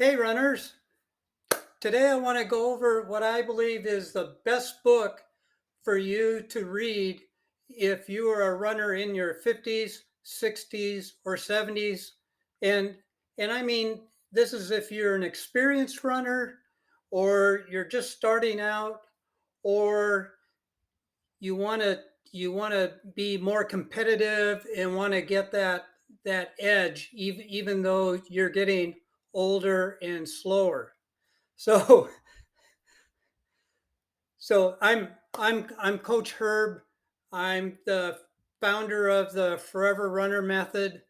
Hey runners, today I want to go over what I believe is the best book for you to read if you are a runner in your 50s, 60s, or 70s. And and I mean this is if you're an experienced runner or you're just starting out or you want to be more competitive and want to get that edge even though you're getting older and slower. So So I'm Coach Herb. I'm the founder of the Forever Runner method,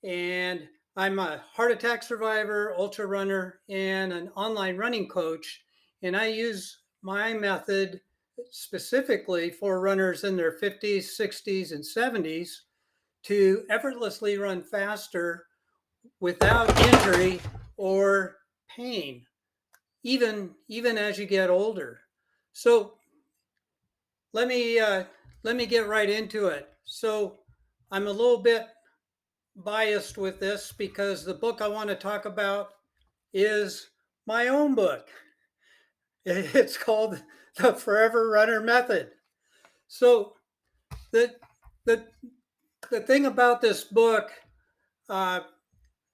and I'm a heart attack survivor, ultra runner, and an online running coach. And I use my method specifically for runners in their 50s, 60s, and 70s to effortlessly run faster without injury or pain, even as you get older. So let me let me get right into it. So I'm a little bit biased with this because the book I want to talk about is my own book. It's called The Forever Runner Method. So the the the thing about this book, uh,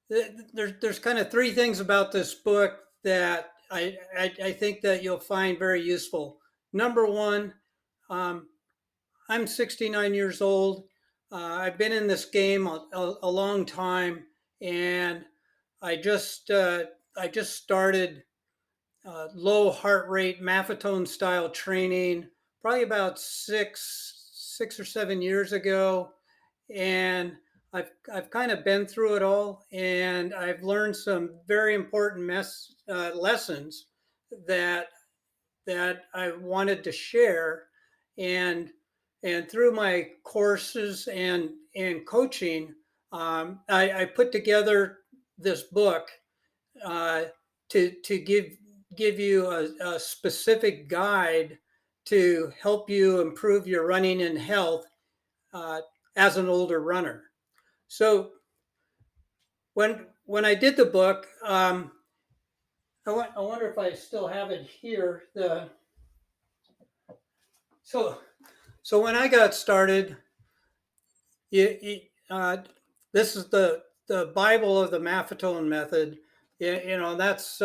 there's kind of three things about this book that I think that you'll find very useful. Number one, um, I'm 69 years old. I've been in this game a long time, and I just started low heart rate maffetone style training probably about six or 7 years ago, and I've kind of been through it all, and I've learned some very important lessons that I wanted to share, and through my courses and coaching, I put together this book uh, to give you a specific guide to help you improve your running and health uh, as an older runner. So when I did the book, I wonder if I still have it here. So so when I got started, you, this is the Bible of the Maffetone method. That's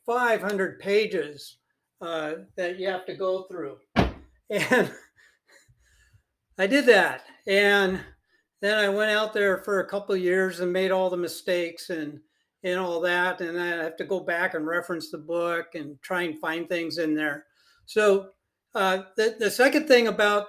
500 pages that you have to go through, and I did that, and then I went out there for a couple of years and made all the mistakes and all that, and I have to go back and reference the book and try and find things in there. So the second thing about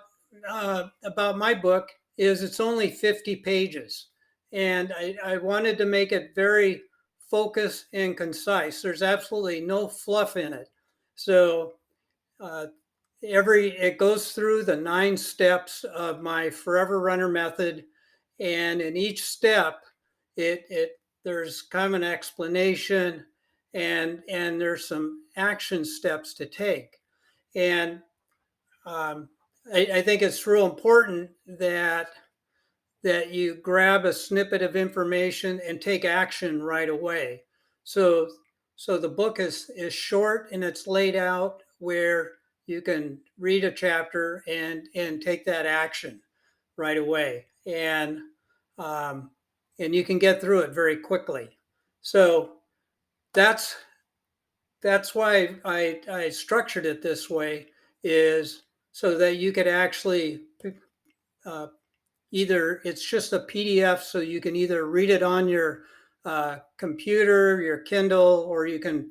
my book is it's only 50 pages, and I wanted to make it very focused and concise. There's absolutely no fluff in it. So uh, it goes through the 9 steps of my Forever Runner method, and in each step, it there's kind of an explanation, and there's some action steps to take. And um, I think it's real important that you grab a snippet of information and take action right away. So so the book is short, and it's laid out where you can read a chapter and take that action right away, um, and you can get through it very quickly. So that's that's why I structured it this way, is so that you could actually uh, either it's just a PDF, so you can either read it on your computer, your Kindle, or you can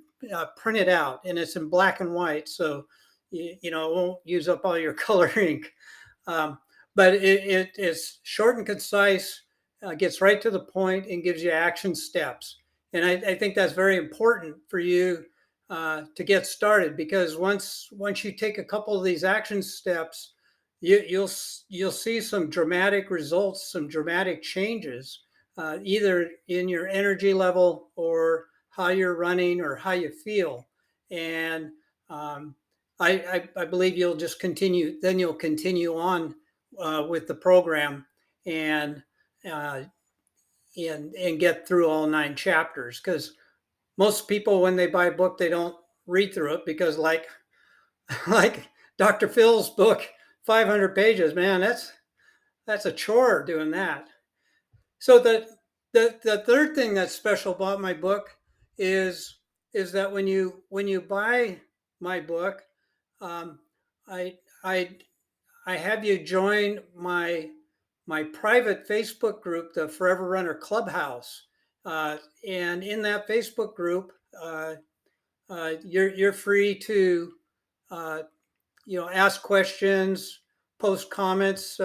print it out, and it's in black and white, so it won't use up all your color ink. Um, but it is short and concise, gets right to the point, and gives you action steps. And I think that's very important for you to get started, because once you take a couple of these action steps, you'll see some dramatic results, some dramatic changes, either in your energy level or how you're running or how you feel. And um, I believe you'll just continue. Then you'll continue on with the program and uh, and get through all 9 chapters, because most people, when they buy a book, they don't read through it because like Dr. Phil's book, 500 pages, man, that's a chore doing that. So the third thing that's special about my book is that when you buy my book, um, I I I have you join my private Facebook group, the Forever Runner Clubhouse, and in that Facebook group, you're free to uh, ask questions, post comments,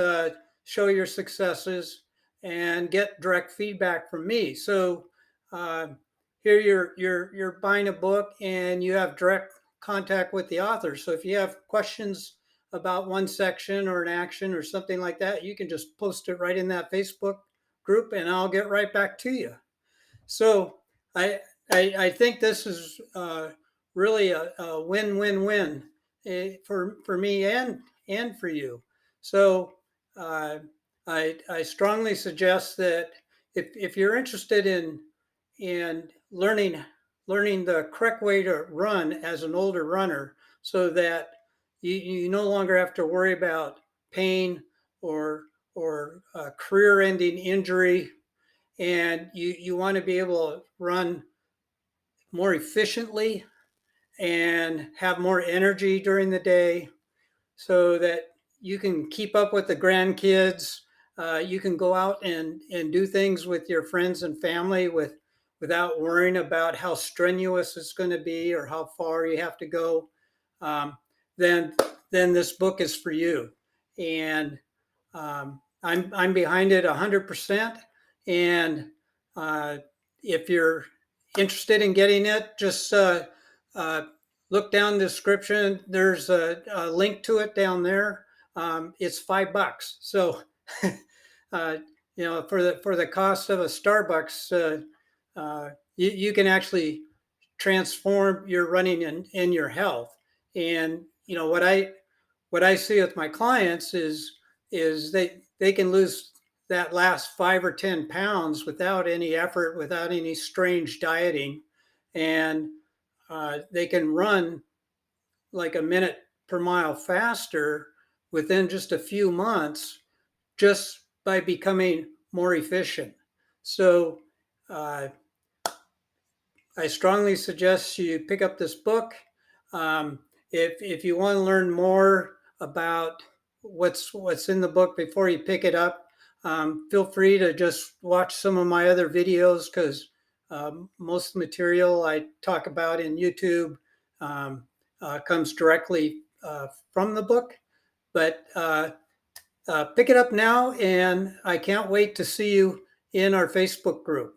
show your successes, and get direct feedback from me. So uh, here you're buying a book and you have direct contact with the author. So if you have questions about one section or an action or something like that, you can just post it right in that Facebook group, and I'll get right back to you. So I I think this is really a win-win-win for me and for you. So uh, I strongly suggest that if you're interested in learning the correct way to run as an older runner, so that you no longer have to worry about pain or career-ending injury, and you want to be able to run more efficiently and have more energy during the day so that you can keep up with the grandkids. You can go out and do things with your friends and family without worrying about how strenuous it's going to be or how far you have to go. Um, then then this book is for you. And I'm behind it 100%. And uh, if you're interested in getting it, just uh, look down the description. There's a link to it down there. It's $5. So, uh, for the cost of a Starbucks, you can actually transform your running and your health. And what I see with my clients is they can lose that last 5 or 10 pounds without any effort, without any strange dieting, and they can run like a minute per mile faster within just a few months, just by becoming more efficient. So uh, I strongly suggest you pick up this book. Um, if you want to learn more about what's in the book before you pick it up, feel free to just watch some of my other videos, because most material I talk about in YouTube um, comes directly from the book. But pick it up now, and I can't wait to see you in our Facebook group.